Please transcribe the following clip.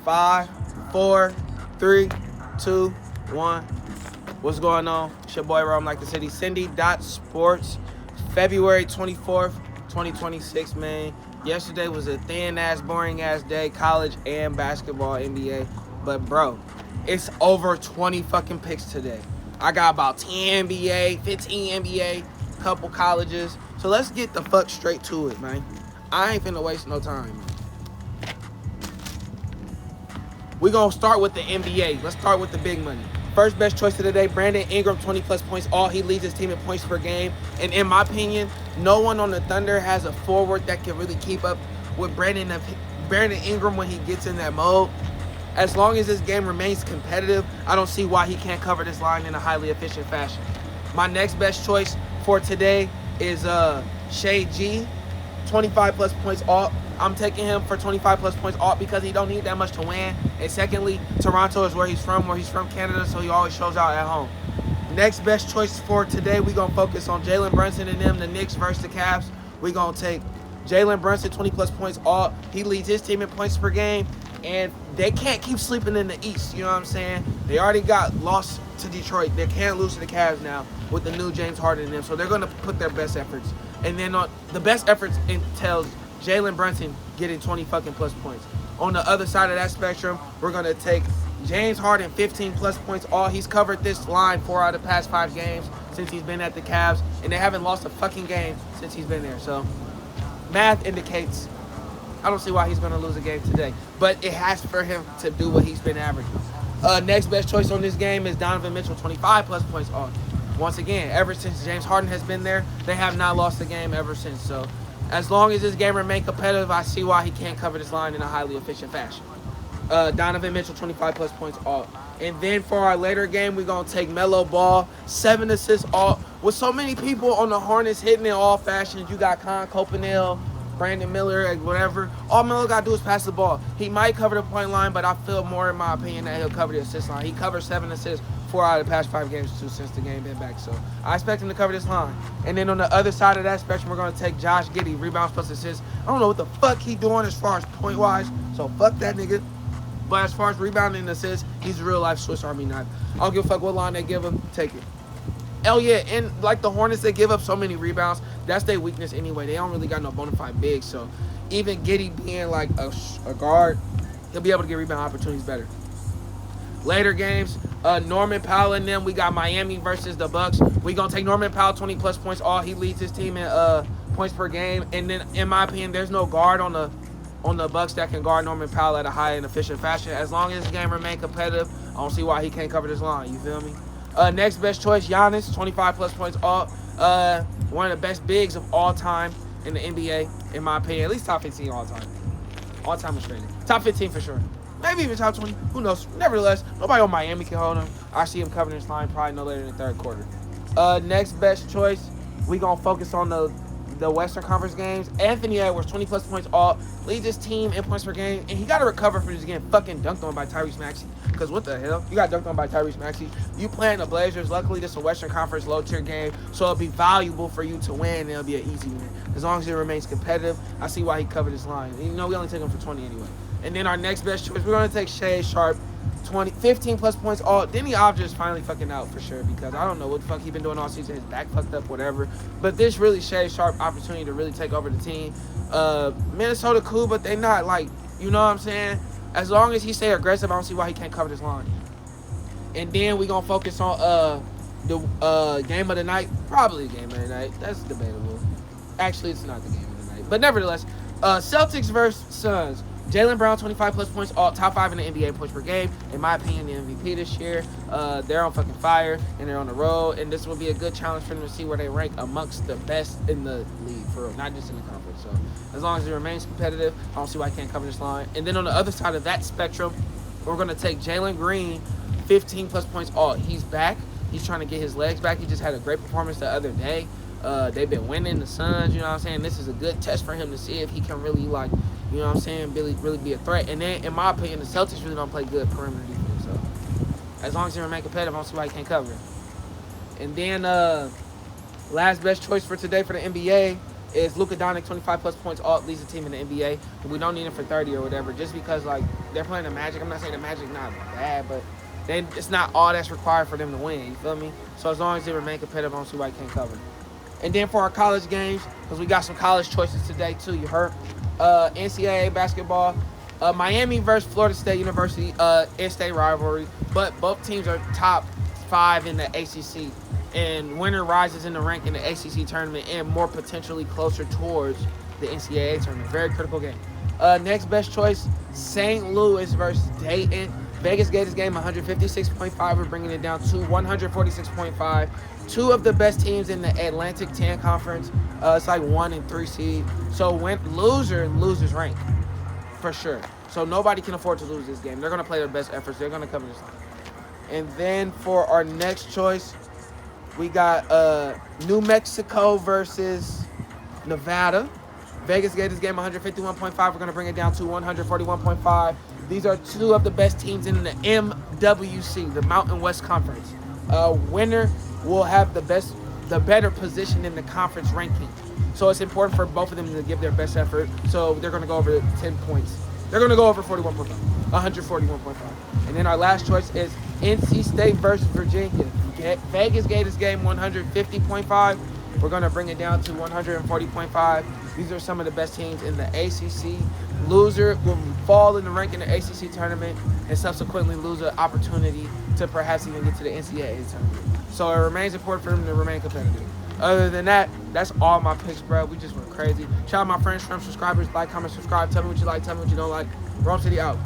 5, 4, 3, 2, 1. What's going on? It's your boy Rome like the city. SYNDI'Sports. February 24th, 2026, man. Yesterday was a thin-ass, boring-ass day. College and basketball, NBA. But, bro, it's over 20 fucking picks today. I got about 10 NBA, 15 NBA, couple colleges. So let's get the fuck straight to it, man. I ain't finna waste no time, man. We're going to start with the NBA. Let's start with the big money. First best choice of the day, Brandon Ingram, 20-plus points. He leads his team in points per game. And in my opinion, no one on the Thunder has a forward that can really keep up with Brandon Ingram when he gets in that mode. As long as this game remains competitive, I don't see why he can't cover this line in a highly efficient fashion. My next best choice for today is Shea G, 25-plus points. I'm taking him for 25-plus points because he don't need that much to win. And secondly, Toronto is where he's from Canada, so he always shows out at home. Next best choice for today, we're going to focus on Jalen Brunson and them, the Knicks versus the Cavs. We're going to take Jalen Brunson, 20-plus points. He leads his team in points per game, and they can't keep sleeping in the East, you know what I'm saying? They already got lost to Detroit. They can't lose to the Cavs now with the new James Harden and them, so they're going to put their best efforts. And then the best efforts entails Jalen Brunson getting 20 fucking plus points. On the other side of that spectrum, we're going to take James Harden, 15 plus points. He's covered this line 4 out of the past 5 games since he's been at the Cavs, and they haven't lost a fucking game since he's been there. So math indicates I don't see why he's going to lose a game today, but it has for him to do what he's been averaging. Next best choice on this game is Donovan Mitchell, 25 plus points. Once again, ever since James Harden has been there, they have not lost a game ever since. So as long as this game remains competitive, I see why he can't cover this line in a highly efficient fashion. Donovan Mitchell, 25 plus points. And then for our later game, we're going to take Melo Ball, 7 assists. With so many people on the Hornets hitting in all fashions, you got Con Copenhagen, Brandon Miller, whatever. All Melo got to do is pass the ball. He might cover the point line, but I feel more, in my opinion, that he'll cover the assist line. He covers 7 assists 4 out of the past 5 games too since the game been back. So I expect him to cover this line. And then on the other side of that spectrum, we're going to take Josh Giddey, rebounds plus assists. I don't know what the fuck he doing as far as point-wise, so fuck that nigga. But as far as rebounding and assists, he's a real-life Swiss Army knife. I don't give a fuck what line they give him, take it. Hell yeah, and like the Hornets, they give up so many rebounds. That's their weakness anyway. They don't really got no bona fide bigs, so even Giddey being like a guard, he'll be able to get rebound opportunities better. Later games, Norman Powell and them, we got Miami versus the Bucks. We gonna take Norman Powell, 20-plus points. He leads his team in points per game. And then, in my opinion, there's no guard on the Bucks that can guard Norman Powell at a high and efficient fashion. As long as this game remains competitive, I don't see why he can't cover this line. You feel me? Next best choice, Giannis, 25-plus points. One of the best bigs of all time in the NBA, in my opinion. At least top 15 all time. All time Australian. Top 15 for sure. Maybe even top 20. Who knows? Nevertheless, nobody on Miami can hold him. I see him covering this line probably no later than the third quarter. Next best choice, we going to focus on the Western Conference games. Anthony Edwards, 20-plus points, leads his team in points per game, and he got to recover from this getting fucking dunked on by Tyrese Maxey. Because what the hell? You got dunked on by Tyrese Maxey. You playing the Blazers. Luckily, this is a Western Conference low-tier game, so it'll be valuable for you to win, and it'll be an easy win. As long as it remains competitive, I see why he covered this line. You know, we only take him for 20 anyway. And then our next best choice, we're going to take Shea Sharp, 15-plus points. Denny Avdija is finally fucking out for sure because I don't know what the fuck he been doing all season. His back fucked up, whatever. But this really Shea Sharp opportunity to really take over the team. Minnesota cool, but they not like, you know what I'm saying? As long as he stay aggressive, I don't see why he can't cover this line. And then we going to focus on the game of the night. Probably the game of the night. That's debatable. Actually, it's not the game of the night. But nevertheless, Celtics versus Suns. Jaylen Brown, 25-plus points, top 5 in the NBA points per game. In my opinion, the MVP this year. They're on fucking fire, and they're on the road. And this will be a good challenge for them to see where they rank amongst the best in the league, for real, not just in the conference. So as long as it remains competitive, I don't see why I can't cover this line. And then on the other side of that spectrum, we're going to take Jalen Green, 15-plus points. He's back. He's trying to get his legs back. He just had a great performance the other day. They've been winning the Suns, you know what I'm saying? This is a good test for him to see if he can really, like, you know what I'm saying, really be a threat. And then, in my opinion, the Celtics really don't play good perimeter defense. So, as long as they remain competitive, I don't see why he can't cover it. And then, last best choice for today for the NBA, is Luka Doncic, 25-plus points, all leads the team in the NBA. And we don't need him for 30 or whatever, just because, like, they're playing the Magic. I'm not saying the Magic not bad, but it's not all that's required for them to win. You feel me? So as long as they remain competitive, I don't see why you can't cover. And then for our college games, because we got some college choices today, too, you heard. NCAA basketball, Miami versus Florida State University, in-state rivalry. But both teams are top 5 in the ACC. And winner rises in the rank in the ACC tournament and more potentially closer towards the NCAA tournament. Very critical game. Next best choice, St. Louis versus Dayton. Vegas Gators game, 156.5. We're bringing it down to 146.5. Two of the best teams in the Atlantic 10 Conference. It's like 1 and 3 seed. So losers rank for sure. So nobody can afford to lose this game. They're going to play their best efforts. They're going to cover this line. And then for our next choice, we got New Mexico versus Nevada. Vegas Gators game, 151.5. We're going to bring it down to 141.5. These are two of the best teams in the MWC, the Mountain West Conference. Winner will have the better position in the conference ranking. So it's important for both of them to give their best effort. So they're going to go over 10 points. They're going to go over 41.5, 141.5. And then our last choice is NC State versus Virginia. Vegas Gators game, 150.5. We're going to bring it down to 140.5. These are some of the best teams in the ACC. Loser will fall in the rank in the ACC tournament and subsequently lose an opportunity to perhaps even get to the NCAA tournament. So it remains important for them to remain competitive. Other than that, that's all my picks, bro. We just went crazy. Shout out my friends, subscribers, like, comment, subscribe. Tell me what you like, tell me what you don't like. Rome City out.